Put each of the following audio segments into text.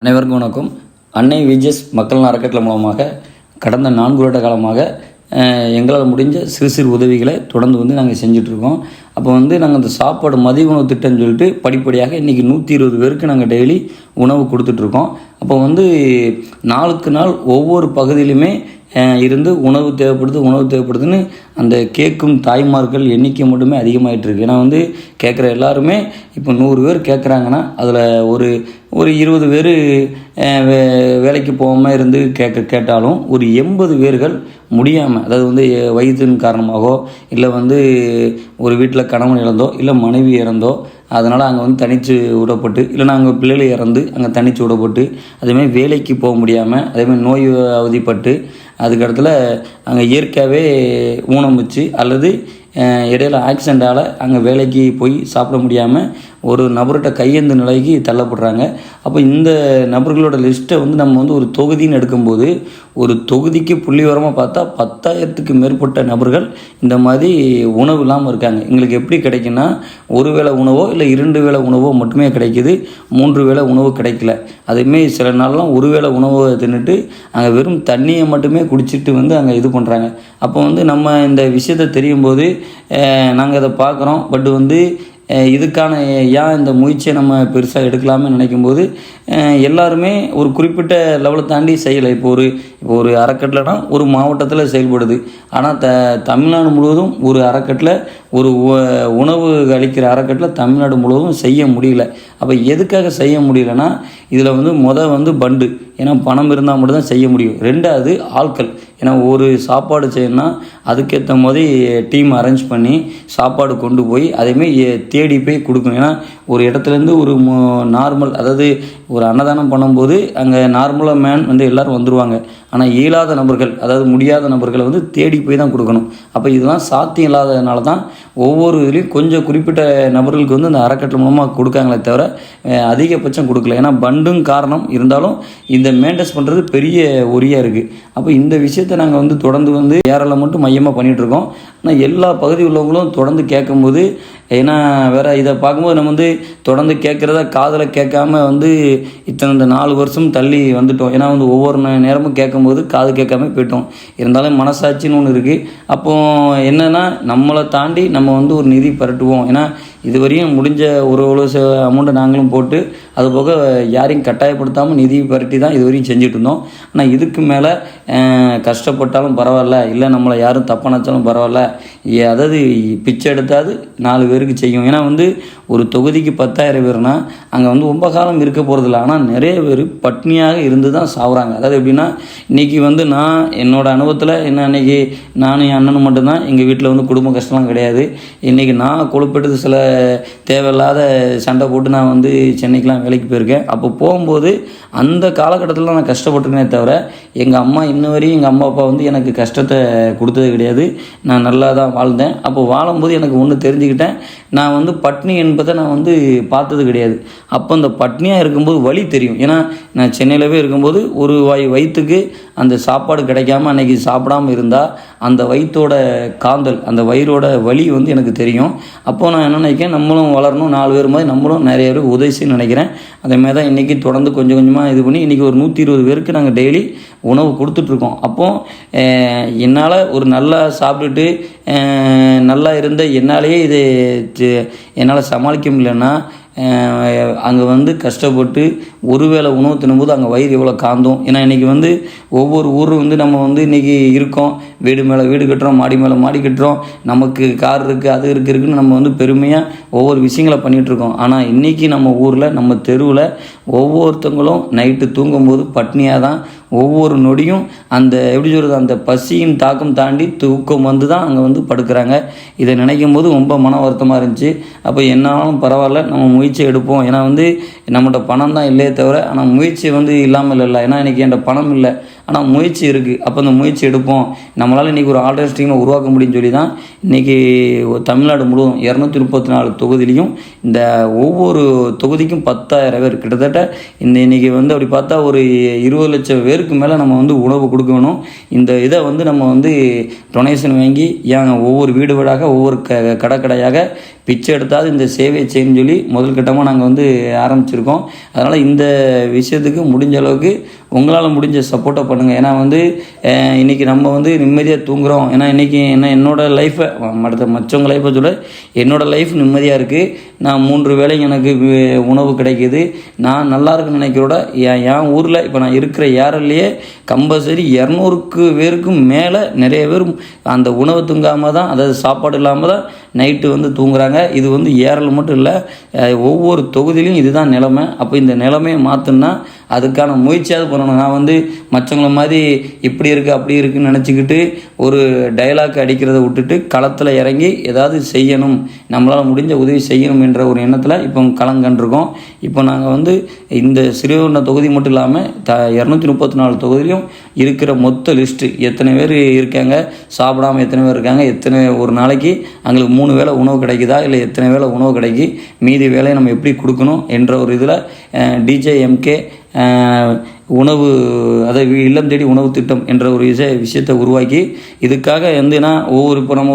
அனைவருக்கும் வணக்கம். அன்னை விஜிஎஸ் மக்கள் அறக்கட்டளை மூலமாக கடந்த 4 வருட காலமாக எங்களால் முடிஞ்ச சிறு சிறு உதவிகளை தொடர்ந்து நாங்கள் செஞ்சிட்ருக்கோம். அப்போ நாங்கள் அந்த சாப்பாடு மதிய உணவு திட்டம்னு சொல்லிட்டு படிப்படியாக இன்றைக்கி 120 பேருக்கு நாங்கள் டெய்லி உணவு கொடுத்துட்ருக்கோம். அப்போ நாளுக்கு நாள் ஒவ்வொரு பகுதியிலுமே இருந்து உணவு தேவைப்படுதுன்னு அந்த கேட்கும் தாய்மார்கள் எண்ணிக்கை மட்டுமே அதிகமாகிட்டுருக்கு. ஏன்னா கேட்குற எல்லாருமே இப்போ 100 பேர் கேட்குறாங்கன்னா அதில் ஒரு 20 பேர் வேலைக்கு போகாமல் இருந்து கேட்டாலும் ஒரு 80 பேர்கள் முடியாமல், அதாவது வயதின் காரணமாகவோ இல்லை ஒரு வீட்டில் கணவன் இறந்தோ இல்லை மனைவி இறந்தோ அதனால் அங்கே தனித்து விடப்பட்டு, இல்லைனா அங்கே பிள்ளைகள் இறந்து அங்கே தனித்து விடப்பட்டு, அதேமாதிரி வேலைக்கு போக முடியாமல், அதேமாதிரி நோய் அவதிப்பட்டு, அதுக்கடுத்தில் அங்கே இயற்கையாகவே ஊனமுச்சு அல்லது இடையில ஆக்சிடெண்ட்டால் அங்கே வேலைக்கு போய் சாப்பிட முடியாமல் ஒரு நபர்கிட்ட கையேந்த நிலைக்கு தள்ளப்படுறாங்க. அப்போ இந்த நபர்களோட லிஸ்ட்டை நம்ம ஒரு தொகுதின்னு எடுக்கும்போது ஒரு தொகுதிக்கு புள்ளிவரமாக பார்த்தா 10,000க்கு மேற்பட்ட நபர்கள் இந்த மாதிரி உணவு இல்லாமல் இருக்காங்க. எங்களுக்கு எப்படி கிடைக்குன்னா, ஒரு வேளை உணவோ இல்லை 2 வேளை உணவோ மட்டுமே கிடைக்கிது, 3 வேளை உணவு கிடைக்கல. அதேமாரி சில நாள்லாம் ஒரு வேளை உணவை தின்னுட்டு அங்கே வெறும் தண்ணியை மட்டுமே குடிச்சிட்டு அங்கே இது பண்ணுறாங்க. அப்போ நம்ம இந்த விஷயத்தை தெரியும் போது நாங்கள் அதை பார்க்குறோம். பட் இதுக்கான ஏன் இந்த முயற்சியை நம்ம பெருசாக எடுக்கலாமே நினைக்கும்போது எல்லாருமே ஒரு குறிப்பிட்ட லெவலை தாண்டி செய்யலை. இப்போ ஒரு அறக்கட்டளைனா ஒரு மாவட்டத்தில் செயல்படுது. ஆனால் தமிழ்நாடு முழுவதும் ஒரு அறக்கட்டளை, ஒரு உணவு அளிக்கிற அறக்கட்டளை தமிழ்நாடு முழுவதும் செய்ய முடியல. அப்போ எதுக்காக செய்ய முடியலன்னா, இதில் பண்டு, ஏன்னா பணம் இருந்தால் மட்டும்தான் செய்ய முடியும். 2வது ஆட்கள், ஏன்னா ஒரு சாப்பாடு செய்யணும்னா அதுக்கேற்ற மாதிரி டீம் அரேஞ்ச் பண்ணி சாப்பாடு கொண்டு போய் அதேமாரி தேடி போய் கொடுக்கணும். ஏன்னா ஒரு இடத்துலேருந்து ஒரு நார்மல், அதாவது ஒரு அன்னதானம் பண்ணும்போது அங்கே நார்மலாக எல்லோரும் வந்துடுவாங்க. ஆனால் இயலாத நபர்கள், அதாவது முடியாத நபர்களை தேடி போய் தான் கொடுக்கணும். அப்போ இதெல்லாம் சாத்தியம் இல்லாததுனால தான் ஒவ்வொரு இதுலேயும் கொஞ்சம் குறிப்பிட்ட நபர்களுக்கு அந்த அறக்கட்டளை மூலமாக கொடுக்காங்களே தவிர அதிகபட்சம் கொடுக்கல. ஏன்னா பண்டும் காரணம் இருந்தாலும் இந்த மெயின்டைன்ஸ் பண்ணுறது பெரிய ஒரியாக இருக்குது. அப்போ இந்த விஷயத்தை நாங்கள் தொடர்ந்து ஏரில் மட்டும் மையமாக பண்ணிகிட்ருக்கோம். ஆனால் எல்லா பகுதி உள்ளவங்களும் தொடர்ந்து கேட்கும்போது, ஏன்னா வேறு இதை பார்க்கும்போது நம்ம தொடர்ந்து கேட்குறத காதில் கேட்காம இந்த 4 வருஷம் தள்ளி வந்துட்டோம். ஏன்னா ஒவ்வொரு நேரமும் கேட்கும்போது காது கேட்காம போயிட்டோம். இருந்தாலும் மனசாட்சின்னு ஒன்று இருக்குது. அப்போது என்னென்னா, நம்மளை தாண்டி நம்ம ஒரு நிதி பரட்டுவோம். ஏன்னா இதுவரையும் முடிஞ்ச ஒரு அமௌண்ட்டை நாங்களும் போட்டு அதுபோக யாரையும் கட்டாயப்படுத்தாமல் நிதி பரட்டி தான் இதுவரையும் செஞ்சுட்டு இருந்தோம். ஆனால் இதுக்கு மேலே கஷ்டப்பட்டாலும் பரவாயில்ல, இல்லை நம்மளை யாரும் தப்பாக நினச்சாலும் பரவாயில்ல, அதாவது பிச்சை எடுத்தாது 4 பேருக்கு செய்யும். ஏன்னா ஒரு தொகுதிக்கு 10,000 பேர்னா அங்கே ரொம்ப காலம் இருக்க போகிறதில்ல. ஆனால் நிறைய பேர் பட்னியாக இருந்து தான் சாப்பிட்றாங்க. அதாவது எப்படின்னா, இன்றைக்கி நான் என்னோடய அனுபவத்தில் என்ன, அன்றைக்கி நானும் என் அண்ணனும் மட்டும்தான், எங்கள் வீட்டில் குடும்ப கஷ்டம்லாம் கிடையாது. இன்றைக்கி நான் கொழுப்பெடுத்து சில தேவையில்லாத சண்டை போட்டு நான் சென்னைக்கெலாம் வேலைக்கு போயிருக்கேன். அப்போ போகும்போது அந்த காலகட்டத்தில் நான் கஷ்டப்பட்டுருக்கேனே தவிர எங்கள் அம்மா இன்ன வரையும் எங்கள் அம்மா அப்பா எனக்கு கஷ்டத்தை கொடுத்தது கிடையாது. நான் நல்லா தான் வாழ்ந்தேன். அப்போ வாழும்போது எனக்கு ஒன்று தெரிஞ்சுக்கிட்டேன், நான் பட்னி என்பதை நான் பார்த்தது கிடையாது. அப்போ அந்த பட்னியாக இருக்கும்போது வலி தெரியும். ஏன்னா நான் சென்னையிலவே இருக்கும்போது ஒரு வயிற்றுக்கு அந்த சாப்பாடு கிடைக்காம அன்றைக்கி சாப்பிடாமல் இருந்தால் அந்த வயிற்றோட காந்தல், அந்த வயிறோட வலி எனக்கு தெரியும். அப்போது நான் என்ன நினைக்கிறேன், நம்மளும் வளரணும், 4 பேர் மாதிரி நம்மளும் நிறைய பேருக்கு உதவி செய்யணும்னு நினைக்கிறேன். அதேமாதிரி தான் இன்றைக்கி தொடர்ந்து கொஞ்சம் கொஞ்சமாக இது பண்ணி இன்றைக்கி ஒரு 120 பேருக்கு நாங்கள் டெய்லி உணவு கொடுத்துட்ருக்கோம். அப்போது என்னால் ஒரு நல்லா சாப்பிட்டுட்டு நல்லா இருந்த என்னாலேயே இது என்னால் சமாளிக்க முடியலன்னா, அங்கே கஷ்டப்பட்டு ஒரு வேளை உணவு தின்னும்போது அங்கே வயிறு எவ்வளோ காந்தோம். ஏன்னா இன்றைக்கி ஒவ்வொரு ஊரும் நம்ம இன்றைக்கி இருக்கோம், வீடு மேலே வீடு கட்டுறோம், மாடி மேலே மாடி கட்டுறோம், நமக்கு கார் இருக்குது, அது இருக்குன்னு நம்ம பெருமையாக ஒவ்வொரு விஷயங்களை பண்ணிகிட்ருக்கோம். ஆனால் இன்றைக்கி நம்ம ஊரில், நம்ம தெருவில் ஒவ்வொருத்தங்களும் நைட்டு தூங்கும்போது பட்னியாக தான், ஒவ்வொரு நொடியும் அந்த எப்படி சொல்கிறது, அந்த பசியின் தாக்கம் தாண்டி தூக்கம் தான் அங்கே படுக்கிறாங்க. இதை நினைக்கும் போது ரொம்ப மன வருத்தமாக இருந்துச்சு. அப்போ என்னாலும் பரவாயில்ல, நம்ம முயற்சி எடுப்போம். ஏன்னா நம்மகிட்ட பணம் தான் இல்லையே தவிர, ஆனால் முயற்சி இல்லாமல் இல்லை. ஏன்னா இன்றைக்கி என்கிட்ட பணம் இல்லை, ஆனால் முயற்சி இருக்குது. அப்போ அந்த முயற்சி எடுப்போம், நம்மளால் இன்றைக்கி ஒரு ஆல்டர்னேட்டிவை உருவாக்க முடியும்னு சொல்லி தான் இன்றைக்கி தமிழ்நாடு முழுவதும் 234 தொகுதியிலையும் இந்த ஒவ்வொரு தொகுதிக்கும் 10,000 பேர், கிட்டத்தட்ட இன்றைக்கி அப்படி பார்த்தா ஒரு 20 லட்சம் பேருக்கு மேலே நம்ம உணவு கொடுக்கணும். இந்த இதை நம்ம டொனேஷன் வாங்கி ஏன் ஒவ்வொரு வீடு வீடாக ஒவ்வொரு கடையாக பிச்சை எடுத்தால் இந்த சேவையை செய்யணும்னு சொல்லி முதல் கட்டமாக நாங்கள் வந்து ஆரம்பிச்சிருக்கோம். அதனால் இந்த விஷயத்துக்கு முடிஞ்ச அளவுக்கு உங்களால் முடிஞ்ச சப்போர்ட்டை பண்ணுங்கள். ஏன்னா வந்து இன்றைக்கி நம்ம வந்து நிம்மதியாக தூங்குகிறோம். ஏன்னா இன்றைக்கி என்னோடய லைஃப்பை மற்றவங்க லைஃப்பை சொல்ல என்னோடய லைஃப் நிம்மதியாக இருக்குது. நான் 3 வேளைக்கு எனக்கு உணவு கிடைக்கிது. நான் நல்லா இருக்குன்னு நினைக்கிறோட என் ஊரில் இப்போ நான் இருக்கிற ஏரல்லையே கம்பல்சரி 200 பேருக்கும் மேலே நிறைய பேர் அந்த உணவு தூங்காமல் தான், அதாவது சாப்பாடு இல்லாமல் தான் நைட்டு வந்து தூங்குறாங்க. இது வந்து ஏரல் மட்டும் இல்லை, ஒவ்வொரு தொகுதியிலையும் இதுதான் நிலைமை. அப்போ இந்த நிலைமையை மாற்றணுன்னா அதுக்கான முயற்சியாவது பண்ணணும். நான் வந்து மற்றவங்கள மாதிரி இப்படி இருக்குது அப்படி இருக்குதுன்னு நினச்சிக்கிட்டு ஒரு டைலாக் அடிக்கிறத விட்டுட்டு களத்தில் இறங்கி ஏதாவது செய்யணும், நம்மளால் முடிஞ்ச உதவி செய்யணும் என்ற ஒரு எண்ணத்தில் இப்போ கலங்கண்டிருக்கோம். இப்போ நாங்கள் வந்து இந்த சிறுவண்ண தொகுதி மட்டும் இல்லாமல் 234 தொகுதியிலையும் இருக்கிற மொத்த லிஸ்ட்டு எத்தனை பேர் இருக்காங்க, சாப்பிடாமல் எத்தனை பேர் இருக்காங்க, எத்தனை ஒரு நாளைக்கு அவங்களுக்கு 3 வேளை உணவு கிடைக்குதா, இல்லை எத்தனை வேளை உணவு கிடைக்கி மீதி வேலையை நம்ம எப்படி கொடுக்கணும் என்ற ஒரு இதில் DJMK உணவு, அதாவது இல்லம் தேடி உணவு திட்டம் என்ற ஒரு விஷயத்தை உருவாக்கி இதுக்காக வந்துன்னா இப்போ நம்ம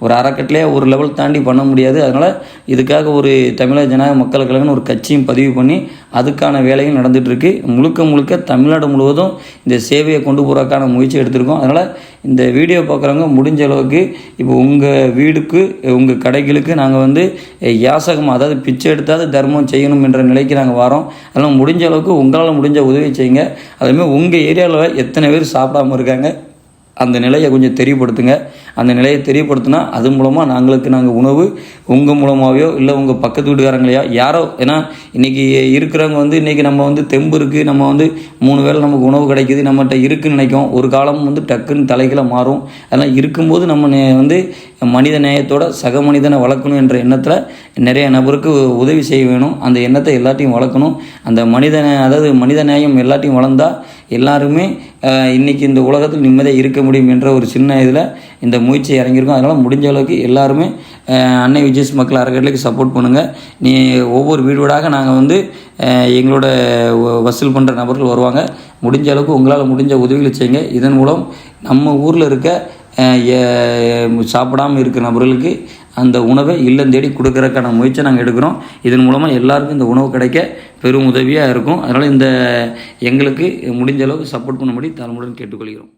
ஒரு அறக்கட்டளையே ஒரு லெவல் தாண்டி பண்ண முடியாது. அதனால் இதுக்காக ஒரு தமிழக ஜனநாயக மக்கள் கழகம்னு ஒரு கட்சியும் பதிவு பண்ணி அதுக்கான வேலையும் நடந்துகிட்ருக்கு. முழுக்க தமிழ்நாடு முழுவதும் இந்த சேவையை கொண்டு போகிறதுக்கான முயற்சி எடுத்திருக்கோம். அதனால் இந்த வீடியோ பார்க்குறவங்க முடிஞ்ச அளவுக்கு இப்போ உங்கள் வீடுக்கு உங்கள் கடைகளுக்கு நாங்கள் வந்து யாசகமாக, அதாவது பிச்சை எடுத்தாவது தர்மம் செய்யணும் என்ற நிலைக்கு நாங்கள் வரோம். அதனால் முடிஞ்ச அளவுக்கு உங்களால் முடிஞ்ச உதவி செய்யுங்க. அதேமாதிரி உங்கள் ஏரியாவில் எத்தனை பேர் சாப்பிடாமல் இருக்காங்க அந்த நிலையை கொஞ்சம் தெரியப்படுத்துங்க. அந்த நிலையை தெரியப்படுத்தினா அது மூலமாக நாங்கள் உணவு உங்கள் மூலமாகவோ இல்லை உங்கள் பக்கத்து வீட்டுக்காரங்களையோ யாரோ, ஏன்னா இன்றைக்கி இருக்கிறவங்க வந்து இன்றைக்கி நம்ம வந்து தெம்பு இருக்குது, நம்ம வந்து 3 வேளை நமக்கு உணவு கிடைக்கிது, நம்மகிட்ட இருக்குதுன்னு நினைக்கும். ஒரு காலம் வந்து டக்குன்னு தலைகளை மாறும். அதெல்லாம் இருக்கும்போது நம்ம வந்து மனித நேயத்தோட சக மனிதனை வளர்க்கணும் என்ற எண்ணத்தில் நிறைய நபருக்கு உதவி செய்ய வேணும். அந்த எண்ணத்தை எல்லாத்தையும் வளர்க்கணும். அந்த மனித நேயம் எல்லாத்தையும் வளர்ந்தால் எல்லாருமே இன்றைக்கி இந்த உலகத்தில் நிம்மதியாக இருக்க முடியும் என்ற ஒரு சின்ன இதில் இந்த முயற்சி இறங்கியிருக்கோம். அதனால் முடிஞ்ச அளவுக்கு எல்லாருமே அன்னை விஜேஸ் மக்கள் அறக்கட்டளைக்கு சப்போர்ட் பண்ணுங்கள். ஒவ்வொரு வீடாக நாங்கள் வந்து எங்களோட வசூல் பண்ணுற நபர்கள் வருவாங்க. முடிஞ்ச அளவுக்கு உங்களால் முடிஞ்ச உதவிகளை செய்யுங்க. இதன் மூலம் நம்ம ஊரில் இருக்க சாப்பிடாமல் இருக்கிற நபர்களுக்கு அந்த உணவை இல்லம் தேடி கொடுக்கறதுக்கான முயற்சியை நாங்கள் எடுக்கிறோம். இதன் மூலமாக எல்லாருக்கும் இந்த உணவு கிடைக்க பெரும் உதவியாக இருக்கும். அதனால் எங்களுக்கு முடிஞ்ச அளவுக்கு சப்போர்ட் பண்ணும்படி தாழ்மையுடன் கேட்டுக்கொள்கிறோம்.